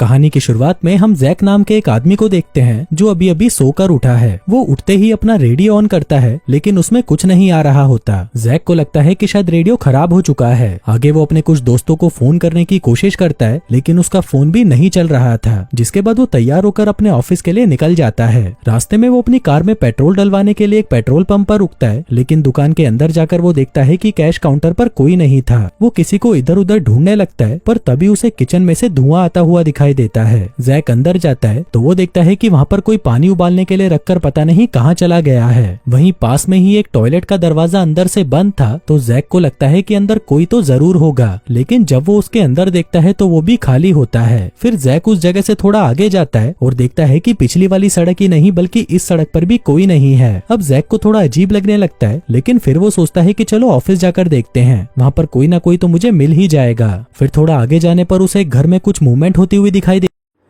कहानी की शुरुआत में हम जैक नाम के एक आदमी को देखते हैं जो अभी अभी सोकर उठा है। वो उठते ही अपना रेडियो ऑन करता है लेकिन उसमें कुछ नहीं आ रहा होता। जैक को लगता है कि शायद रेडियो खराब हो चुका है। आगे वो अपने कुछ दोस्तों को फोन करने की कोशिश करता है लेकिन उसका फोन भी नहीं चल रहा था। जिसके बाद वो तैयार होकर अपने ऑफिस के लिए निकल जाता है। रास्ते में वो अपनी कार में पेट्रोल डलवाने के लिए एक पेट्रोल पंप पर रुकता है लेकिन दुकान के अंदर जाकर वो देखता है कि कैश काउंटर पर कोई नहीं था। वो किसी को इधर उधर ढूंढने लगता है पर तभी उसे किचन में से धुआं आता हुआ दिखाई देता है। जैक अंदर जाता है तो वो देखता है कि वहाँ पर कोई पानी उबालने के लिए रखकर पता नहीं कहाँ चला गया है। वहीं पास में ही एक टॉयलेट का दरवाजा अंदर से बंद था तो जैक को लगता है कि अंदर कोई तो जरूर होगा, लेकिन जब वो उसके अंदर देखता है तो वो भी खाली होता है। फिर जैक उस जगह से थोड़ा आगे जाता है और देखता है कि पिछली वाली सड़क ही नहीं बल्कि इस सड़क पर भी कोई नहीं है। अब जैक को थोड़ा अजीब लगने लगता है लेकिन फिर वो सोचता है कि चलो ऑफिस जाकर देखते हैं, वहाँ पर कोई ना कोई तो मुझे मिल ही जाएगा। फिर थोड़ा आगे जाने पर उसे घर में कुछ मूवमेंट होती हुई दिखाई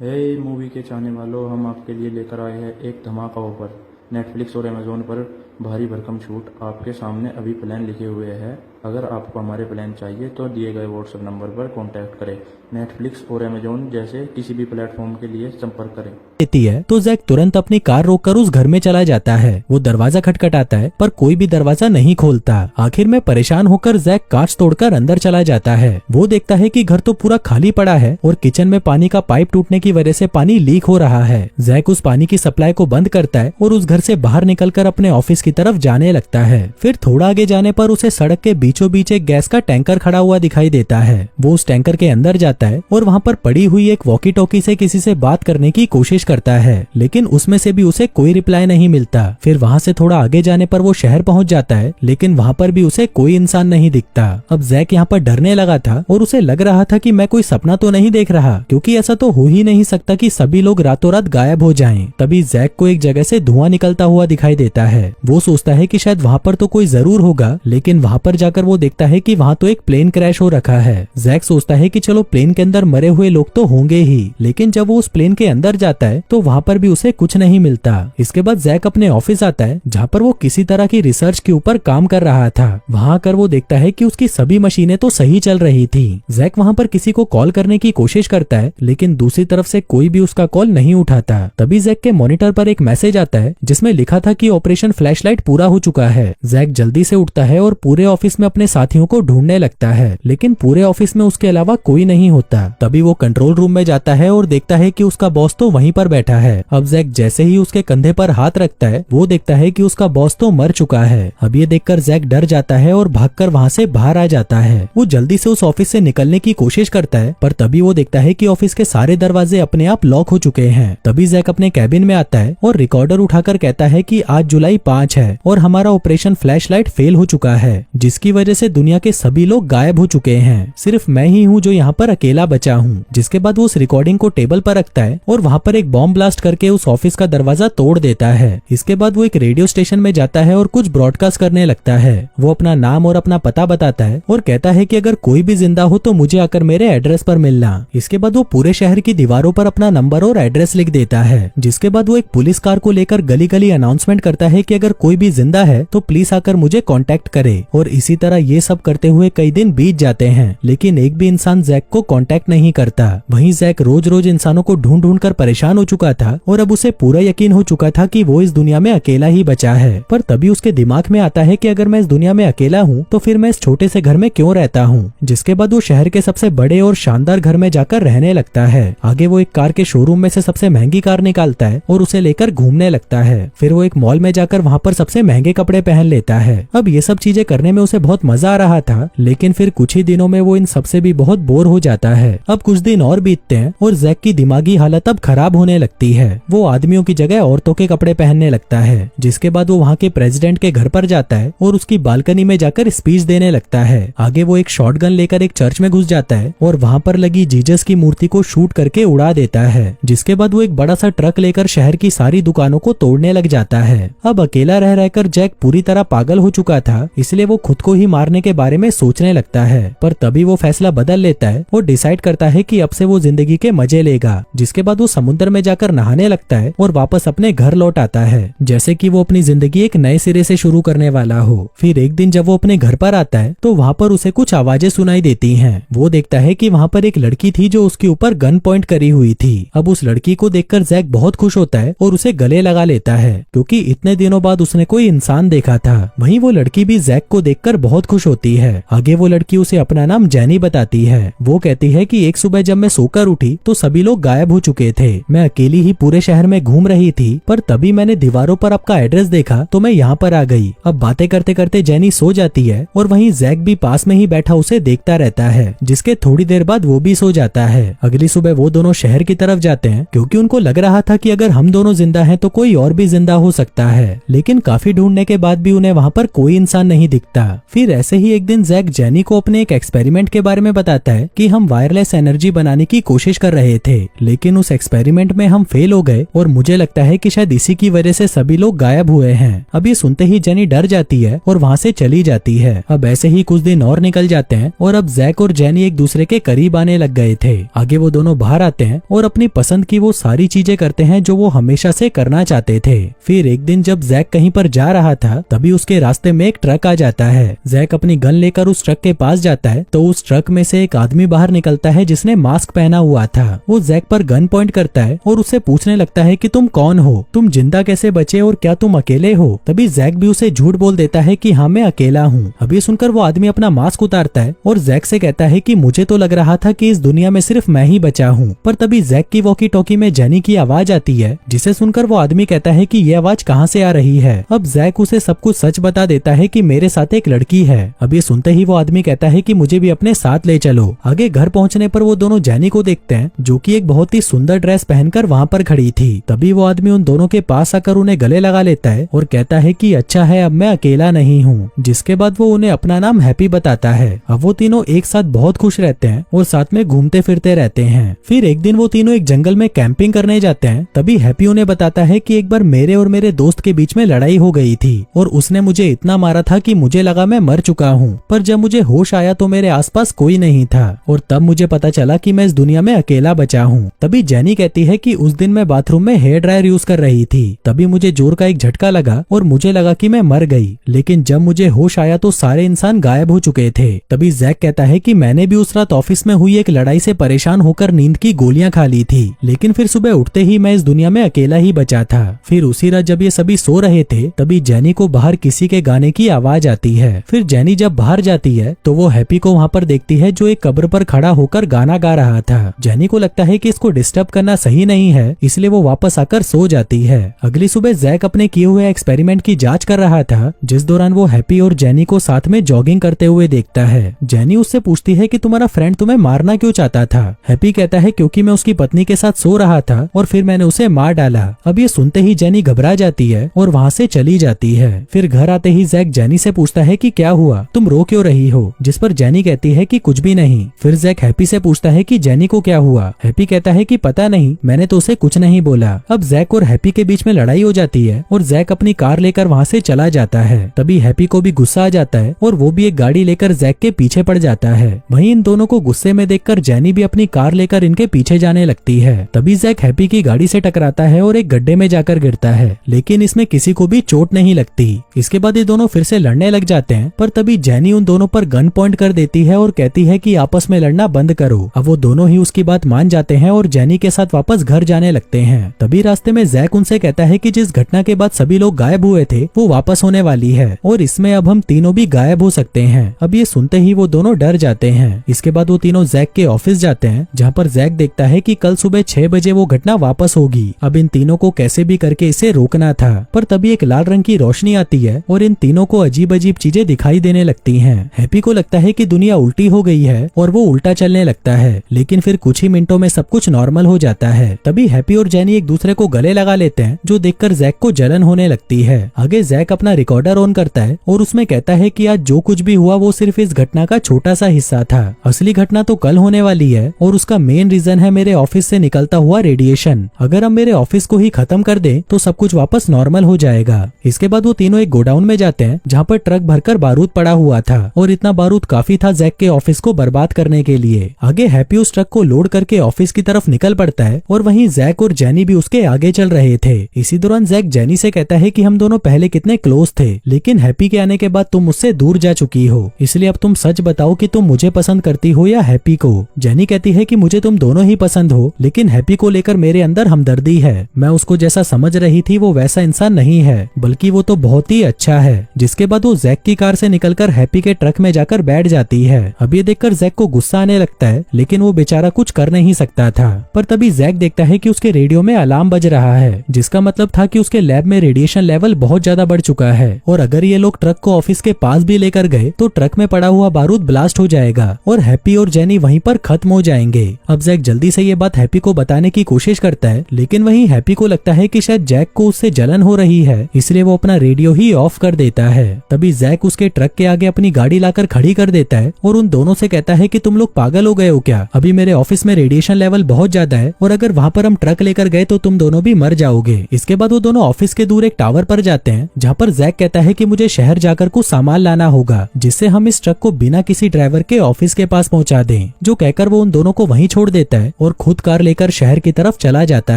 हे मूवी के चाहने वालों, हम आपके लिए लेकर आए हैं एक धमाका ऑफर। नेटफ्लिक्स और अमेजोन पर भारी भरकम छूट आपके सामने अभी प्लान लिखे हुए हैं। अगर आपको हमारे प्लान चाहिए तो दिए गए व्हाट्सएप नंबर पर कांटेक्ट करें। नेटफ्लिक्स और अमेजोन जैसे किसी भी प्लेटफॉर्म के लिए संपर्क करें। देती है तो जैक तुरंत अपनी कार रोककर उस घर में चला जाता है। वो दरवाजा खटखटाता है पर कोई भी दरवाजा नहीं खोलता। आखिर में परेशान होकर जैक कांच तोड़कर अंदर चला जाता है। वो देखता है कि घर तो पूरा खाली पड़ा है और किचन में पानी का पाइप टूटने की वजह से पानी लीक हो रहा है। जैक उस पानी की सप्लाई को बंद करता है और उस घर से बाहर निकलकर अपने ऑफिस की तरफ जाने लगता है। फिर थोड़ा आगे जाने पर उसे सड़क के बीचों बीच एक गैस का टैंकर खड़ा हुआ दिखाई देता है। वो उस टैंकर के अंदर जाता है और वहाँ पर पड़ी हुई एक वॉकी टॉकी से किसी से बात करने की कोशिश करता है लेकिन उसमें से भी उसे कोई रिप्लाई नहीं मिलता। फिर वहाँ से थोड़ा आगे जाने पर वो शहर पहुँच जाता है लेकिन वहाँ पर भी उसे कोई इंसान नहीं दिखता। अब जैक यहाँ पर डरने लगा था और उसे लग रहा था कि मैं कोई सपना तो नहीं देख रहा, क्योंकि ऐसा तो हो ही नहीं सकता कि सभी लोग रातों रात गायब हो जाएं। तभी जैक को एक जगह से धुआं निकलता हुआ दिखाई देता है। वो सोचता है कि शायद वहाँ पर तो कोई जरूर होगा, लेकिन वहाँ पर जाकर वो देखता है कि वहाँ तो एक प्लेन क्रैश हो रखा है। जैक सोचता है कि चलो प्लेन के अंदर मरे हुए लोग तो होंगे ही, लेकिन जब वो उस प्लेन के अंदर जाता है तो वहाँ पर भी उसे कुछ नहीं मिलता। इसके बाद जैक अपने ऑफिस आता है जहाँ पर वो किसी तरह की रिसर्च के ऊपर काम कर रहा था। वहाँ आकर वो देखता है कि उसकी सभी मशीनें तो सही चल रही थी। जैक वहाँ पर किसी को कॉल करने की कोशिश करता है लेकिन दूसरी तरफ से कोई भी उसका कॉल नहीं उठाता। तभी जैक के मॉनिटर पर एक मैसेज आता है जिसमें लिखा था कि ऑपरेशन फ्लैशलाइट पूरा हो चुका है। जैक जल्दी से उठता है और पूरे ऑफिस में अपने साथियों को ढूंढने लगता है लेकिन पूरे ऑफिस में उसके अलावा कोई नहीं होता। तभी वो कंट्रोल रूम में जाता है और देखता है कि उसका बॉस तो वहीं पर बैठा है। अब जैक जैसे ही उसके कंधे पर हाथ रखता है वो देखता है कि उसका बॉस तो मर चुका है। अब ये देखकर जैक डर जाता है और भागकर वहाँ से बाहर आ जाता है। वो जल्दी से उस ऑफिस से निकलने की कोशिश करता है पर तभी वो देखता है कि ऑफिस के सारे दरवाजे अपने आप लॉक हो चुके हैं। तभी जैक अपने कैबिन में आता है और रिकॉर्डर उठाकर कहता है कि आज जुलाई 5 है और हमारा ऑपरेशन फ्लैशलाइट फेल हो चुका है, जिसकी वजह से दुनिया के सभी लोग गायब हो चुके हैं। सिर्फ मैं ही हूँ जो यहाँ पर अकेला बचा हूँ। जिसके बाद वो उस रिकॉर्डिंग को टेबल पर रखता है और वहाँ पर एक बॉम्ब ब्लास्ट करके उस ऑफिस का दरवाजा तोड़ देता है। इसके बाद वो एक रेडियो स्टेशन में जाता है और कुछ ब्रॉडकास्ट करने लगता है। वो अपना नाम और अपना पता बताता है और कहता है कि अगर कोई भी जिंदा हो तो मुझे आकर मेरे एड्रेस पर मिलना। इसके बाद वो पूरे शहर की दीवारों पर अपना नंबर और एड्रेस लिख देता है। जिसके बाद वो एक पुलिस कार को लेकर गली गली अनाउंसमेंट करता है कि अगर कोई भी जिंदा है तो प्लीज आकर मुझे कांटेक्ट करे। और इसी तरह ये सब करते हुए कई दिन बीत जाते हैं लेकिन एक भी इंसान जैक को कांटेक्ट नहीं करता। वहीं जैक रोज रोज इंसानों को ढूंढ ढूंढ कर परेशान हो चुका था और अब उसे पूरा यकीन हो चुका था कि वो इस दुनिया में अकेला ही बचा है। पर तभी उसके दिमाग में आता है कि अगर मैं इस दुनिया में अकेला हूँ तो फिर मैं इस छोटे से घर में क्यों रहता हूँ। जिसके बाद वो शहर के सबसे बड़े और शानदार घर में जाकर रहने लगता है। आगे वो एक कार के शोरूम में से सबसे महंगी कार निकालता है और उसे लेकर घूमने लगता है। फिर वो एक मॉल में जाकर वहाँ पर सबसे महंगे कपड़े पहन लेता है। अब ये सब चीजें करने में उसे बहुत मजा आ रहा था लेकिन फिर कुछ ही दिनों में वो इन सबसे भी बहुत बोर हो जाता है। अब कुछ दिन और बीतते हैं और जैक की दिमागी हालत अब खराब होने लगती है। वो आदमियों की जगह औरतों के कपड़े पहनने लगता है। जिसके बाद वो वहाँ के प्रेसिडेंट के घर पर जाता है और उसकी बालकनी में जाकर स्पीच देने लगता है। आगे वो एक शॉटगन लेकर एक चर्च में घुस जाता है और वहाँ पर लगी जीसस की मूर्ति को शूट करके उड़ा देता है। जिसके बाद वो एक बड़ा सा ट्रक लेकर शहर की सारी दुकानों को तोड़ने लग जाता है। अब अकेला रह रहकर जैक पूरी तरह पागल हो चुका था, इसलिए वो खुद को ही मारने के बारे में सोचने लगता है, पर तभी वो फैसला बदल लेता है और डिसाइड करता है कि अब से वो जिंदगी के मजे लेगा। जिसके बाद वो समुद्र में जाकर नहाने लगता है और वापस अपने घर लौट आता है, जैसे कि वो अपनी जिंदगी एक नए सिरे से शुरू करने वाला हो। फिर एक दिन जब वो अपने घर पर आता है तो वहाँ पर उसे कुछ आवाजें सुनाई देती हैं। वो देखता है कि वहाँ पर एक लड़की थी जो उसके ऊपर गन पॉइंट करी हुई थी। अब उस लड़की को देखकर जैक बहुत खुश होता है और उसे गले लगा लेता है, क्योंकि इतने दिनों बाद उसने कोई इंसान देखा था। वहीं वो लड़की भी जैक को देखकर बहुत खुश होती है। आगे वो लड़की उसे अपना नाम जेनी बताती है। वो कहती है कि एक सुबह जब मैं सोकर उठी तो सभी लोग गायब हो चुके थे। मैं अकेली ही पूरे शहर में घूम रही थी, पर तभी मैंने दीवारों पर आपका एड्रेस देखा तो मैं यहाँ पर आ गई। अब बातें करते करते जेनी सो जाती है और वहीं जैक भी पास में ही बैठा उसे देखता रहता है, जिसके थोड़ी देर बाद वो भी सो जाता है। अगली सुबह वो दोनों शहर की तरफ जाते हैं, क्योंकि उनको लग रहा था कि अगर हम दोनों जिंदा हैं तो कोई और भी जिंदा हो सकता है। लेकिन काफी ढूंढने के बाद भी उन्हें वहाँ पर कोई इंसान नहीं दिखता। फिर ऐसे ही एक दिन जैक जेनी को अपने एक एक्सपेरिमेंट के बारे में बताता है कि हम वायरलेस एनर्जी बनाने की कोशिश कर रहे थे, लेकिन उस एक्सपेरिमेंट में हम फेल हो गए और मुझे लगता है कि शायद इसी की वजह से सभी लोग गायब हुए हैं। अब ये सुनते ही जेनी डर जाती है और वहाँ से चली जाती है। अब ऐसे ही कुछ दिन और निकल जाते हैं और अब जैक और जेनी एक दूसरे के करीब आने लग गए थे। आगे वो दोनों बाहर आते हैं और अपनी पसंद की वो सारी चीजें करते हैं जो वो हमेशा से करना चाहते थे। फिर एक दिन जब जैक कहीं पर जा रहा था तभी उसके रास्ते में एक ट्रक आ जाता है। जैक अपनी गन लेकर उस ट्रक के पास जाता है तो उस ट्रक में से एक आदमी बाहर निकलता है जिसने मास्क पहना हुआ था। वो जैक पर गन पॉइंट करता है और उससे पूछने लगता है कि तुम कौन हो, तुम जिंदा कैसे बचे और क्या तुम अकेले हो। तभी जैक भी उसे झूठ बोल देता है कि हाँ मैं अकेला हूँ। अब ये सुनकर वो आदमी अपना मास्क उतारता है और जैक से कहता है कि मुझे तो लग रहा था कि इस दुनिया में सिर्फ मैं ही बचा हूँ। पर तभी जैक की वॉकी टॉकी में जेनी की आवाज आती है, जिसे सुनकर वो आदमी कहता है कि ये आवाज कहाँ से आ रही है। अब जैक उसे सब कुछ सच बता देता है कि मेरे साथ एक लड़की है। अब ये सुनते ही वो आदमी कहता है कि मुझे भी अपने साथ ले चलो। आगे घर पहुँचने पर वो दोनों जेनी को देखते हैं, जो कि एक बहुत ही सुंदर ड्रेस पहनकर वहाँ पर खड़ी थी। तभी वो आदमी उन दोनों के पास आकर उन्हें गले लगा लेता है और कहता है कि अच्छा है अब मैं अकेला नहीं हूँ। जिसके बाद वो उन्हें अपना नाम हैप्पी बताता है। अब वो तीनों एक साथ बहुत खुश रहते हैं और साथ में घूमते फिरते रहते हैं। फिर एक दिन वो तीनों एक जंगल में कैंपिंग करने जाते हैं। तभी हैप्पी उन्हें बताता है कि एक बार मेरे और मेरे दोस्त के बीच में लड़ाई हो गई थी और उसने मुझे इतना मारा था कि मुझे लगा मैं मर चुका हूँ, पर जब मुझे होश आया तो मेरे आसपास कोई नहीं था और तब मुझे पता चला कि मैं इस दुनिया में अकेला बचा हूँ। तभी जेनी कहती है कि उस दिन मैं बाथरूम में हेयर ड्रायर यूज कर रही थी, तभी मुझे जोर का एक झटका लगा और मुझे लगा कि मैं मर गई, लेकिन जब मुझे होश आया तो सारे इंसान गायब हो चुके थे। तभी जैक कहता है कि मैंने भी उस रात ऑफिस में हुई एक लड़ाई से परेशान होकर नींद की गोलियां खा ली थी, लेकिन फिर सुबह उठते ही मैं इस दुनिया में अकेला ही बचा था। फिर उसी रात जब ये सभी सो रहे थे तभी जेनी को बाहर किसी के गाने की आवाज आती है। फिर जेनी जब बाहर जाती है तो वो हैप्पी को वहाँ पर देखती है जो एक कब्र पर खड़ा होकर गाना गा रहा था। जेनी को लगता है कि इसको डिस्टर्ब करना सही नहीं है, इसलिए वो वापस आकर सो जाती है। अगली सुबह जैक अपने किए हुए एक्सपेरिमेंट की जांच कर रहा था, जिस दौरान वो हैप्पी और जेनी को साथ में जॉगिंग करते हुए देखता है। जेनी उससे पूछती है कि तुम्हारा फ्रेंड तुम्हें मारना क्यों चाहता था। हैप्पी कहता है क्योंकि मैं उसकी पत्नी के साथ सो रहा था और फिर मैंने उसे मार डाला। अब ये सुनते ही जेनी घबरा जाती है और वहाँ से चली जाती है। फिर घर आते ही जैक जेनी से पूछता है कि क्या हुआ, तुम रो क्यों रही हो, जिस पर जेनी कहती है कि कुछ भी नहीं। फिर जैक हैप्पी से पूछता है कि जेनी को क्या हुआ। हैप्पी कहता है कि पता नहीं, मैंने तो उसे कुछ नहीं बोला। अब जैक और हैप्पी के बीच में लड़ाई हो जाती है और जैक अपनी कार लेकर वहाँ से चला जाता है। तभी हैप्पी को भी गुस्सा आ जाता है और वो भी एक गाड़ी लेकर जैक के पीछे पड़ जाता है। वहीं इन दोनों को गुस्से में देखकर जेनी भी अपनी कार लेकर इनके पीछे जाने लगती है। तभी जैक हैप्पी की गाड़ी से टकराता है और एक गड्ढे में जाकर गिरता है, लेकिन इसमें किसी को भी चोट नहीं लगती। इसके बाद ये दोनों फिर से लड़ने लग जाते हैं, पर तभी जेनी उन दोनों पर गन पॉइंट कर देती है और कहती है कि आपस में लड़ना बंद करो। अब वो दोनों ही उसकी बात मान जाते हैं और जेनी के साथ वापस घर जाने लगते हैं। तभी रास्ते में जैक उनसे कहता है कि जिस घटना के बाद सभी लोग गायब हुए थे वो वापस होने वाली है और इसमें अब हम तीनों भी गायब हो सकते हैं। अब ये सुनते ही वो दोनों डर जाते हैं। इसके बाद वो तीनों जैक के ऑफिस जाते हैं, जहाँ पर जैक देखता है कि कल सुबह 6 बजे वो घटना वापस होगी। अब इन तीनों को कैसे भी करके इसे रोकना था, पर तभी एक लाल रंग की रोशनी आती है और इन तीनों को अजीब अजीब चीजें दिखाई देने लगती हैं। हैप्पी को लगता है कि दुनिया उल्टी हो गई है और वो उल्टा चलने लगता है, लेकिन फिर कुछ ही मिनटों में सब कुछ नॉर्मल हो जाता है। तभी हैप्पी और जेनी एक दूसरे को गले लगा लेते हैं, जो देखकर जैक को जलन होने लगती है। आगे जैक अपना रिकॉर्डर ऑन करता है और उसमें कहता है कि आज जो कुछ भी हुआ वो सिर्फ इस घटना का छोटा सा हिस्सा था। असली घटना तो कल होने वाली है और उसका मेन रीजन है मेरे ऑफिस से निकलता हुआ रेडिएशन। अगर हम मेरे ऑफिस को ही खत्म कर दें तो सब कुछ वापस नॉर्मल हो जाएगा। इसके बाद वो तीनों एक गोडाउन में जाते हैं, जहाँ पर ट्रक भरकर बारूद पड़ा हुआ था और इतना बारूद काफी था जैक के ऑफिस को बर्बाद करने के लिए। आगे हैप्पी उस ट्रक को लोड करके ऑफिस की तरफ निकल पड़ता है और वहीं जैक और जेनी भी उसके आगे चल रहे थे। इसी दौरान जैक जेनी से कहता है कि हम दोनों पहले कितने क्लोज थे, लेकिन हैप्पी के आने के बाद तुम मुझसे दूर जा चुकी हो, इसलिए अब तुम सच बताओ कि तुम मुझे पसंद करती हो या हैप्पी को। जेनी कहती है कि मुझे तुम दोनों ही पसंद हो, लेकिन हैप्पी को लेकर मेरे अंदर हमदर्दी है। मैं उसको जैसा समझ रही थी वो वैसा इंसान नहीं है, बल्कि वो तो बहुत ही अच्छा है। जिसके बाद वो जैक की कार से निकलकर हैप्पी के ट्रक में जाकर बैठ जाती है। अब ये देखकर जैक को गुस्सा आने लगता है, लेकिन वो बेचारा कुछ कर नहीं सकता था। पर तभी जैक देखता है कि उसके रेडियो में अलार्म बज रहा है, जिसका मतलब था कि उसके लैब में रेडिएशन लेवल बहुत ज्यादा बढ़ चुका है और अगर ये लोग ट्रक को ऑफिस के पास भी लेकर गए तो ट्रक में पड़ा हुआ बारूद ब्लास्ट हो जाएगा और हैप्पी और जेनी वहीं पर खत्म हो जाएंगे। अब जैक जल्दी से ये बात हैप्पी को बताने की कोशिश करता है, लेकिन वहीं हैप्पी को लगता है कि शायद जैक को उससे जलन हो रही है, इसलिए वो अपना रेडियो ही ऑफ कर देता है। तभी जैक उसके ट्रक के आगे अपनी गाड़ी लाकर खड़ी कर देता है और उन दोनों से कहता है कि तुम लोग पागल हो गए हो क्या? अभी मेरे ऑफिस में रेडिएशन लेवल बहुत ज्यादा है और अगर वहाँ पर हम ट्रक लेकर गए तो तुम दोनों भी मर जाओगे। इसके बाद वो दोनों ऑफिस के दूर एक टावर पर जाते हैं, जहाँ पर जैक कहता है कि मुझे शहर जाकर कुछ सामान लाना होगा, जिससे हम इस ट्रक को बिना किसी ड्राइवर के ऑफिस के पास पहुँचा दें। जो कहकर वो उन दोनों को वहीं छोड़ देता है और खुद कार लेकर शहर की तरफ चला जाता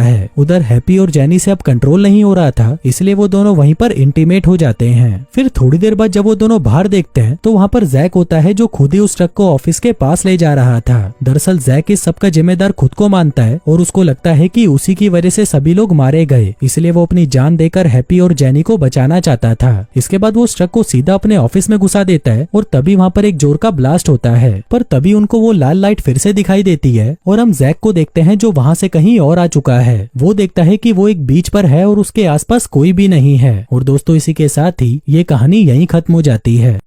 है। उधर हैप्पी और जेनी से अब कंट्रोल नहीं हो रहा था, इसलिए वो दोनों वहीं पर इंटीमेट हो जाते हैं। फिर थोड़ी देर बाद जब वो दोनों बाहर देखते हैं तो वहाँ पर जैक होता है, जो खुद ही उस ट्रक को ऑफिस के पास ले जा रहा था। दरअसल जैक इस सब का जिम्मेदार खुद को मानता है और उसको लगता है कि उसी की वजह से सभी लोग मारे गए, इसलिए वो अपनी जान देकर हैप्पी और जेनी को बचाना चाहता था। इसके बाद वो उस ट्रक को सीधा अपने ऑफिस में घुसा देता है और तभी वहाँ पर एक जोर का ब्लास्ट होता है। पर तभी उनको वो लाल लाइट फिर से दिखाई देती है और हम जैक को देखते हैं, जो वहाँ से कहीं और आ चुका है। वो देखता है कि वो एक बीच पर है और उसके आसपास कोई भी नहीं है। और दोस्तों, इसी के साथ ही ये कहानी यहीं खत्म हो जाती है।